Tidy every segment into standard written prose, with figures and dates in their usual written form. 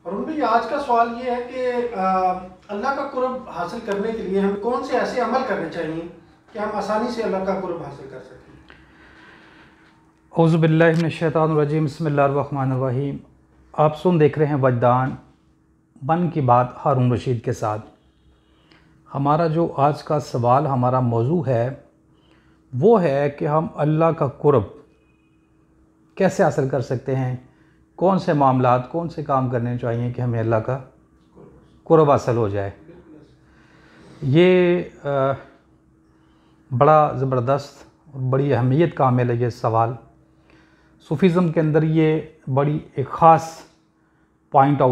और उनमें आज का सवाल ये है कि अल्लाह का कुर्ब हासिल करने के लिए हमें कौन से ऐसे अमल करने चाहिए कि हम आसानी से अल्लाह का कुर्ब हासिल कर सकें। औज़ु बिल्लाहि मिनश्शैतानिर्रजीम बिस्मिल्लाहिर्रहमानिर्रहीम। आप देख रहे हैं वजदान मन की बात हारून रशीद के साथ। हमारा जो आज का सवाल हमारा मौजू है वो है कि हम अल्लाह का कुर्ब कैसे हासिल कर सकते हैं, कौन से मामलात कौन से काम करने चाहिए कि हमें अल्लाह का कुर्ब हासिल हो जाए। ये बड़ा ज़बरदस्त और बड़ी अहमियत का हामिल है ये सवाल। सूफीज़म के अंदर ये बड़ी एक ख़ास पॉइंट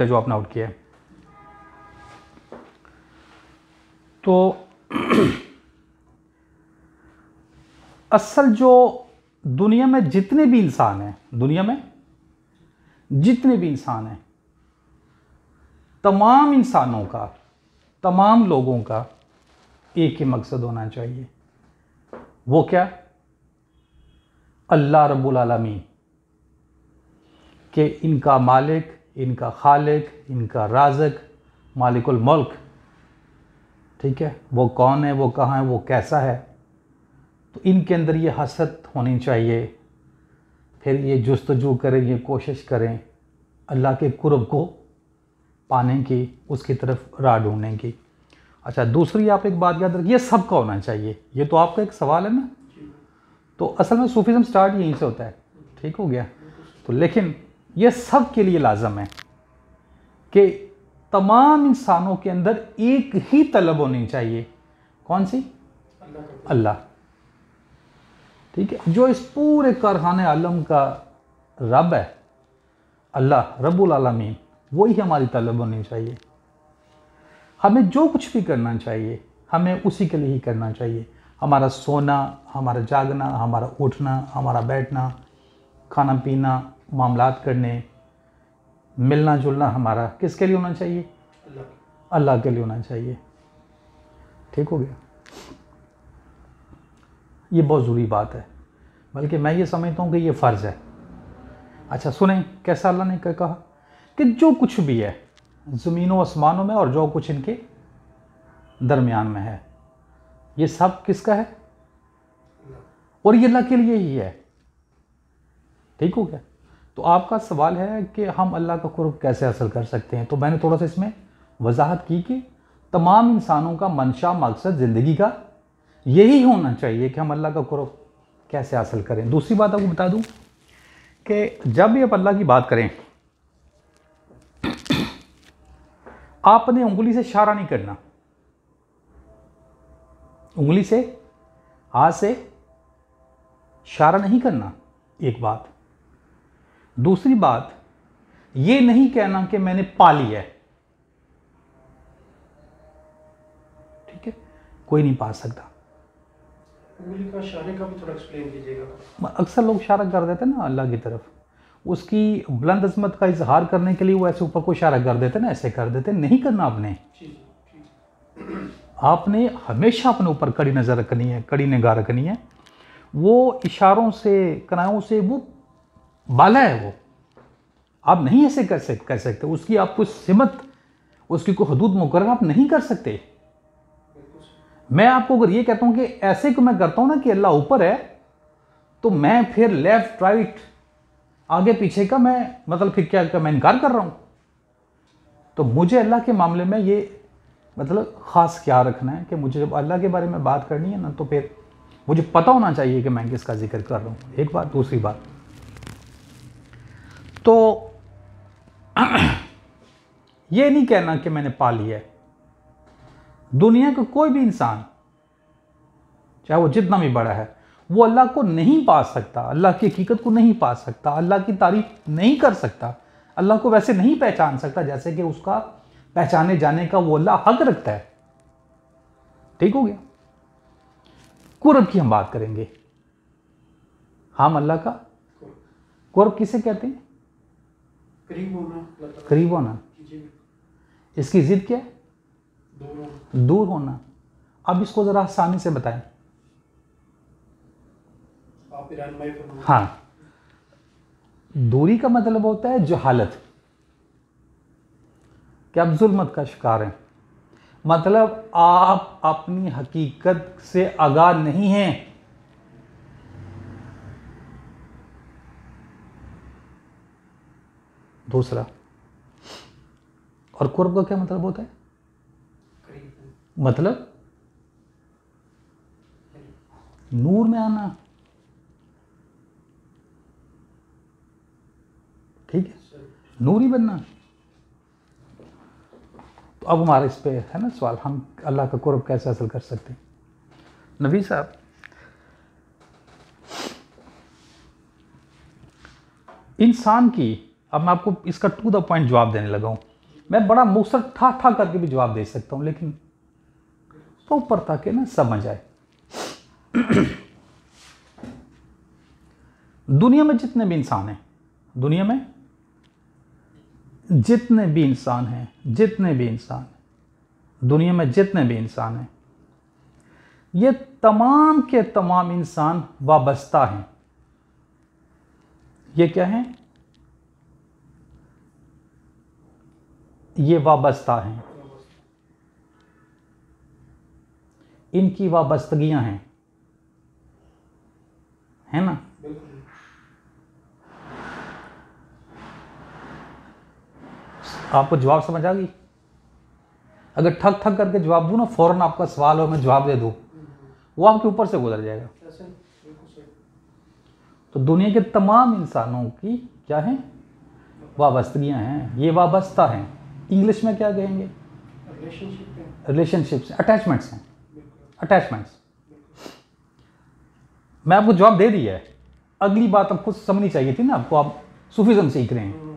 है जो आपने आउट किया है। तो असल जो दुनिया में जितने भी इंसान हैं, तमाम इंसानों का, तमाम लोगों का एक ही मकसद होना चाहिए। वो क्या? अल्लाह रब्बुल आलमीन कि इनका मालिक, इनका खालिक, इनका राज़िक, मालिकुल मुल्क, ठीक है, वो कौन है, वो कहाँ है, वो कैसा है। तो इनके अंदर ये हसरत होनी चाहिए। फिर ये जुस्तजू करें, ये कोशिश करें अल्लाह के कुर्ब को पाने की, उसकी तरफ राह ढूंढने की। अच्छा, दूसरी आप एक बात याद रखिए, ये सबका होना चाहिए। ये तो आपका एक सवाल है ना। तो असल में सूफीज़म स्टार्ट यहीं से होता है, ठीक हो गया। तो लेकिन ये सब के लिए लाजम है कि तमाम इंसानों के अंदर एक ही तलब होनी चाहिए। कौन सी? अल्लाह, ठीक है। जो इस पूरे कारखाने आलम का रब है, अल्लाह रब्बुल आलमीन, वही हमारी तलब होनी चाहिए। हमें जो कुछ भी करना चाहिए हमें उसी के लिए ही करना चाहिए। हमारा सोना, हमारा जागना, हमारा उठना, हमारा बैठना, खाना पीना, मामलात करने, मिलना जुलना, हमारा किसके लिए होना चाहिए? अल्लाह के लिए होना चाहिए। ठीक हो गया। ये बहुत ज़रूरी बात है, बल्कि मैं ये समझता हूँ कि ये फ़र्ज़ है। अच्छा सुने कैसा अल्लाह ने कहा कि जो कुछ भी है ज़मीनों आसमानों में और जो कुछ इनके दरमियान में है, ये सब किसका है? और ये अल्लाह के लिए ही है। ठीक हो गया। तो आपका सवाल है कि हम अल्लाह का कुर्ब कैसे हासिल कर सकते हैं। तो मैंने थोड़ा सा इसमें वजाहत की कि तमाम इंसानों का मंशा, मकसद ज़िंदगी का यही होना चाहिए कि हम अल्लाह का कुर्ब कैसे हासिल करें। दूसरी बात आपको बता दूं कि जब भी आप अल्लाह की बात करें, आपने उंगली से इशारा नहीं करना, उंगली से, हाथ से इशारा नहीं करना, एक बात। दूसरी बात, ये नहीं कहना कि मैंने पा लिया है। ठीक है, कोई नहीं पा सकता। उंगली का इशारे का भी थोड़ा एक्सप्लेन कीजिएगा। अक्सर लोग इशारा कर देते हैं ना अल्लाह की तरफ, उसकी बुलंद अज़मत का इजहार करने के लिए वो ऐसे ऊपर को इशारा कर देते हैं ना, ऐसे कर देते हैं। नहीं करना आपने। आपने हमेशा अपने ऊपर कड़ी नज़र रखनी है, कड़ी निगाह रखनी है। वो इशारों से, कनाओं से वो बाला है, वो आप नहीं ऐसे कर सकते। उसकी आप कुछ सिमत, उसकी कोई हदूद मुकर्रर आप नहीं कर सकते। मैं आपको अगर ये कहता हूं कि ऐसे को मैं करता हूं ना कि अल्लाह ऊपर है, तो मैं फिर लेफ्ट राइट आगे पीछे का मैं मतलब फिर क्या मैं इनकार कर रहा हूं। तो मुझे अल्लाह के मामले में ये मतलब ख़ास ख्याल रखना है कि मुझे जब अल्लाह के बारे में बात करनी है ना, तो फिर मुझे पता होना चाहिए कि मैं किसका जिक्र कर रहा हूँ। एक बात। दूसरी बात, तो ये नहीं कहना कि मैंने पा लिया है। दुनिया का कोई भी इंसान, चाहे वो जितना भी बड़ा है, वो अल्लाह को नहीं पा सकता, अल्लाह की हकीकत को नहीं पा सकता, अल्लाह की तारीफ नहीं कर सकता, अल्लाह को वैसे नहीं पहचान सकता जैसे कि उसका पहचाने जाने का वो अल्लाह हक रखता है। ठीक हो गया। कुर्ब की हम बात करेंगे। हम अल्लाह का कुर्ब किसे कहते हैं? करीब होना। करीब होना। इसकी जिद क्या है? दूर होना। अब इसको जरा आसानी से बताएं। हाँ, दूरी का मतलब होता है जहालत। कि आप जुल्मत का शिकार हैं, मतलब आप अपनी हकीकत से आगाह नहीं हैं। दूसरा, और कुर्ब का क्या मतलब होता है? मतलब नूर में आना, ठीक है, नूरी बनना। तो अब हमारा इस पे है ना सवाल, हम अल्लाह का कुर्ब कैसे हासिल कर सकते हैं? नबी साहब, इंसान की, अब मैं आपको इसका टू द पॉइंट जवाब देने लगा हूं। मैं बड़ा मुख्तसर ठा ठा करके भी जवाब दे सकता हूं, लेकिन तो ऊपर ताकि ना समझ आए। दुनिया में जितने भी इंसान हैं, दुनिया में जितने भी इंसान हैं, जितने भी इंसान, दुनिया में जितने भी इंसान हैं, ये तमाम के तमाम इंसान वाबस्ता हैं। ये क्या हैं? ये वाबस्ता हैं, इनकी वाबस्तगियां हैं, है ना? आपको जवाब समझ आ गई? अगर ठक ठक करके जवाब दूं ना, फौरन आपका सवाल हो मैं जवाब दे दूं, वो आपके ऊपर से गुजर जाएगा। तो दुनिया के तमाम इंसानों की क्या है? वाबस्तगियां हैं, ये वाबस्ता हैं। इंग्लिश में क्या कहेंगे? रिलेशनशिप्स, अटैचमेंट्स हैं, अटैचमेंट्स। मैं आपको जवाब दे दिया है, अगली बात आपको समझनी चाहिए थी ना आपको, आप सूफीज़्म सीख रहे हैं।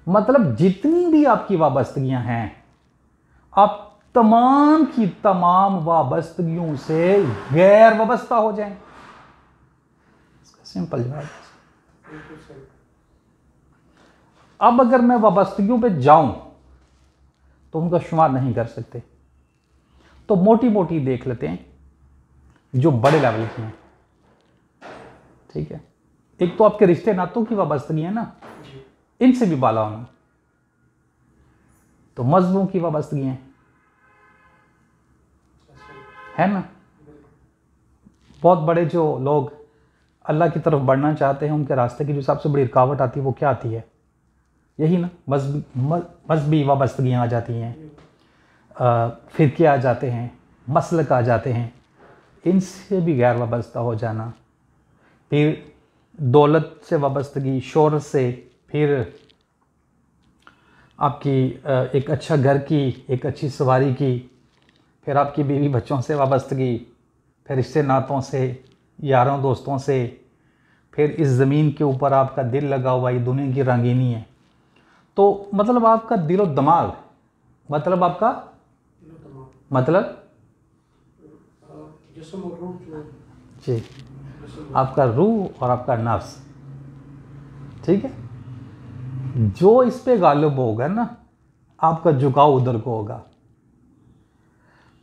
मतलब जितनी भी आपकी वाबस्तगियां हैं, आप तमाम की तमाम वाबस्तगियों से गैर वाबस्ता हो जाएं। इसका सिंपल जवाब। अब अगर मैं वाबस्तगियों पे जाऊं तो उनका शुमार नहीं कर सकते, तो मोटी मोटी देख लेते हैं जो बड़े लेवल की हैं, ठीक है। एक तो आपके रिश्ते नातों की वाबस्तगी है ना, इनसे भी बाला होना। तो मजहबों की वाबस्तगी है ना। बहुत बड़े जो लोग अल्लाह की तरफ बढ़ना चाहते हैं, उनके रास्ते की जो सबसे बड़ी रुकावट आती है वो क्या आती है? यही ना, मजहबी वाबस्तगियाँ आ जाती हैं, फिरके आ जाते हैं, मसलक आ जाते हैं, इनसे भी गैर वाबस्ता हो जाना। फिर दौलत से वाबस्तगी, शोहरत से, फिर आपकी एक अच्छा घर की, एक अच्छी सवारी की, फिर आपकी बीवी बच्चों से वाबस्तगी, फिर रिश्ते नातों से, यारों दोस्तों से, फिर इस ज़मीन के ऊपर आपका दिल लगा हुआ, ये दुनिया की रंगीनी है। तो मतलब आपका दिलो दिमाग, मतलब आपका मतलब जी, आपका रूह और आपका नफ्स, ठीक है, जो इस पे गालिब होगा ना, आपका झुकाव उधर को होगा।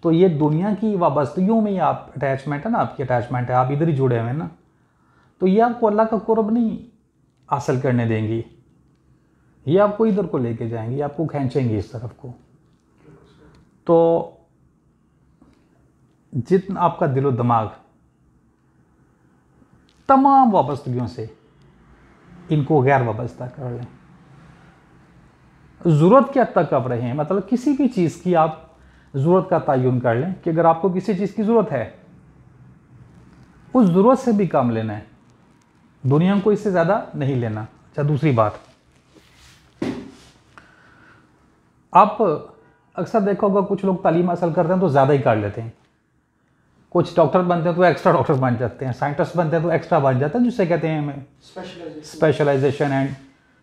तो ये दुनिया की वाबस्तगियों में ये आप अटैचमेंट है ना, आपकी अटैचमेंट है, आप इधर ही जुड़े हुए हैं ना, तो ये आपको अल्लाह का कुर्ब नहीं हासिल करने देंगी, ये आपको इधर को लेके जाएंगी, आपको खींचेंगी इस तरफ को। तो जितना आपका दिलो दिमाग तमाम वाबस्तगियों से इनको गैर वाबस्ता कर लें। ज़रूरत क्या तक आप रहे हैं, मतलब किसी भी चीज़ की आप ज़रूरत का तयन कर लें कि अगर आपको किसी चीज़ की ज़रूरत है, उस ज़रूरत से भी कम लेना है, दुनिया को इससे ज़्यादा नहीं लेना। अच्छा, दूसरी बात, आप अक्सर देखा होगा कुछ लोग तालीम हासिल करते हैं तो ज़्यादा ही कर लेते हैं, कुछ डॉक्टर बनते हैं तो एक्स्ट्रा डॉक्टर बन जाते हैं, साइंटिस्ट बनते हैं तो एक्स्ट्रा बन जाते हैं, जिससे कहते हैं हमें स्पेशलाइजेशन। एंड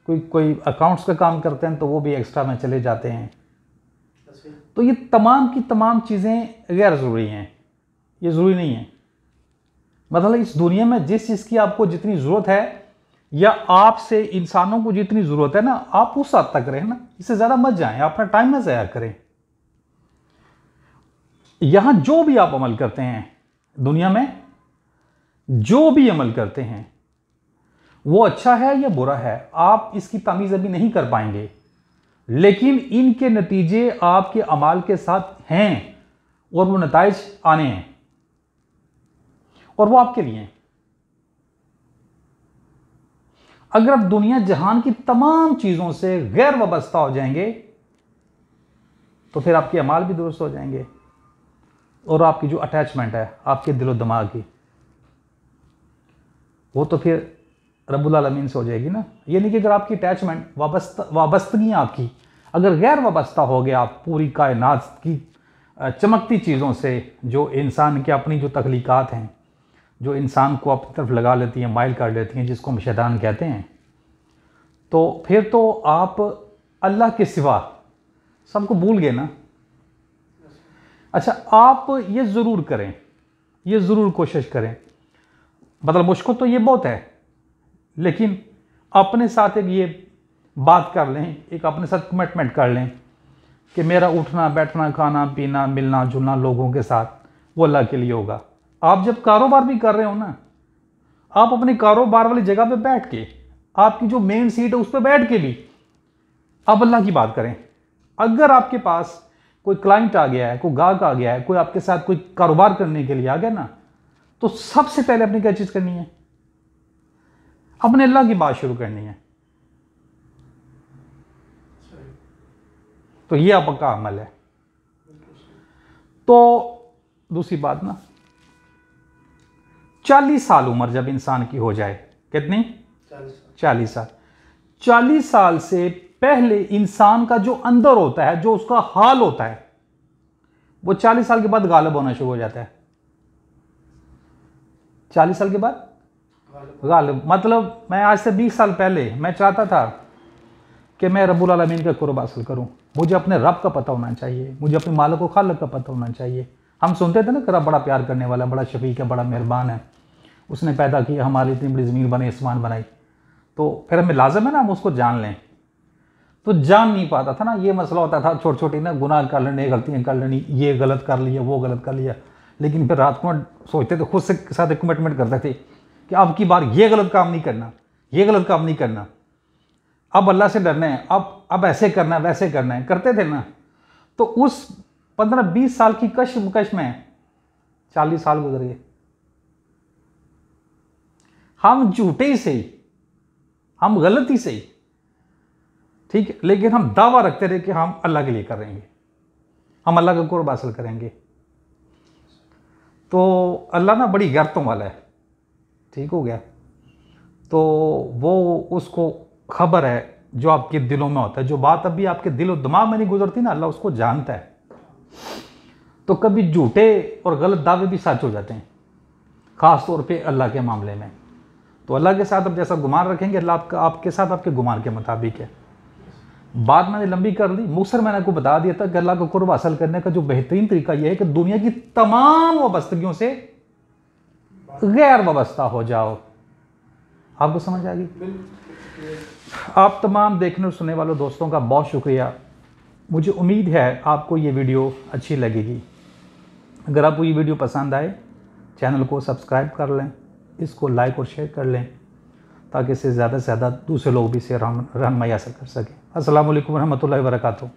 कोई अकाउंट्स का काम करते हैं तो वो भी एक्स्ट्रा में चले जाते हैं। तो ये तमाम की तमाम चीज़ें गैर ज़रूरी हैं, ये ज़रूरी नहीं है। मतलब इस दुनिया में जिस चीज़ की आपको जितनी ज़रूरत है, या आपसे इंसानों को जितनी ज़रूरत है ना, आप उस हद तक रहें ना, इससे ज़्यादा मत जाएं, अपना टाइम ना ज़ाया करें। यहां जो भी आप अमल करते हैं, दुनिया में जो भी अमल करते हैं, वो अच्छा है या बुरा है, आप इसकी तमीज़ अभी नहीं कर पाएंगे। लेकिन इनके नतीजे आपके अमाल के साथ हैं और वो नताइज आने हैं और वो आपके लिए हैं। अगर आप दुनिया जहान की तमाम चीजों से गैर वाबस्ता हो जाएंगे तो फिर आपके अमाल भी दुरुस्त हो जाएंगे और आपकी जो अटैचमेंट है आपके दिलो दिमाग की, वो तो फिर रब्बुल आलमीन से हो जाएगी ना। ये नहीं कि अगर आपकी अटैचमेंट वाबस्तगी आपकी अगर गैर वाबस्ता हो गया आप पूरी कायनात की चमकती चीज़ों से, जो इंसान की अपनी जो तख्लीकात हैं, जो इंसान को अपनी तरफ लगा लेती हैं, माइल कर लेती हैं, जिसको हम शैतान कहते हैं, तो फिर तो आप अल्लाह के सिवा सबको भूल गए ना। अच्छा, आप ये ज़रूर करें, ये ज़रूर कोशिश करें, मतलब मुश्किल तो ये बहुत है, लेकिन अपने साथ एक ये बात कर लें, एक अपने साथ कमिटमेंट कर लें कि मेरा उठना बैठना खाना पीना मिलना जुलना लोगों के साथ वो अल्लाह के लिए होगा। आप जब कारोबार भी कर रहे हो ना, आप अपने कारोबार वाली जगह पे बैठ के, आपकी जो मेन सीट है उस पर बैठ के भी आप अल्लाह की बात करें। अगर आपके पास कोई क्लाइंट आ गया है, कोई गाहक आ गया है, कोई आपके साथ कोई कारोबार करने के लिए आ गया ना, तो सबसे पहले अपनी क्या चीज़ करनी है? अपने अल्लाह की बात शुरू करनी है। तो ये आपका अमल है। तो दूसरी बात ना, 40 साल उम्र जब इंसान की हो जाए, कितनी? 40 साल। 40 साल से पहले इंसान का जो अंदर होता है, जो उसका हाल होता है, वो 40 साल के बाद गालिब होना शुरू हो जाता है। 40 साल के बाद गालिब, मतलब मैं आज से 20 साल पहले मैं चाहता था कि मैं रब्बुल आलमीन का कुर्ब हासिल करूं, मुझे अपने रब का पता होना चाहिए, मुझे अपने मालिक व खालिक का पता होना चाहिए। हम सुनते थे ना कि रब बड़ा प्यार करने वाला, बड़ा शफीक है, बड़ा मेहरबान है, उसने पैदा किया, हमारी इतनी बड़ी ज़मीन बनी, आसमान बनाई, तो फिर हमें लाजम है ना हम उसको जान लें। तो जान नहीं पाता था ना, ये मसला होता था, छोटी छोटी ना गुनाह कर लेने, गलतियाँ कर लेनी, ये गलत कर लिया, वो गलत कर लिया, लेकिन फिर रात को सोचते थे, खुद से साथ एक कमिटमेंट करते थे कि अब की बार ये गलत काम नहीं करना, ये गलत काम नहीं करना, अब अल्लाह से डरना है, अब ऐसे करना है, वैसे करना है, करते थे ना। तो उस 15-20 साल की कश्मकश में 40 साल गुजर गए। हम झूठे ही सही, हम गलती से ही, ठीक है, लेकिन हम दावा रखते रहे कि हम अल्लाह के लिए करेंगे, हम अल्लाह का कुर्ब हासिल करेंगे। तो अल्लाह ना बड़ी गैरतों वाला है, ठीक हो गया। तो वो उसको खबर है जो आपके दिलों में होता है, जो बात अभी आपके दिल और दिमाग में नहीं गुजरती ना, अल्लाह उसको जानता है। तो कभी झूठे और गलत दावे भी सच हो जाते हैं, ख़ास तौर पे अल्लाह के मामले में। तो अल्लाह के साथ आप जैसा गुमान रखेंगे, अल्लाह आपके साथ आपके गुमान के मुताबिक है। बात मैंने लंबी कर ली, मुख्तसर मैंने आपको बता दिया था कि अल्लाह को कुर्ब हासिल करने का जो बेहतरीन तरीका यह है कि दुनिया की तमाम वाबस्तगियों से गैर वाबस्ता हो जाओ। आपको समझ आ गई? आप तमाम देखने और सुनने वालों दोस्तों का बहुत शुक्रिया। मुझे उम्मीद है आपको ये वीडियो अच्छी लगेगी। अगर आपको ये वीडियो पसंद आए, चैनल को सब्सक्राइब कर लें, इसको लाइक और शेयर कर लें, ताकि इससे ज़्यादा से ज़्यादा दूसरे लोग भी इसे रहनुमाई हासिल कर सकें। अस्सलामु अलैकुम रहमतुल्लाहि व बरकातुहू।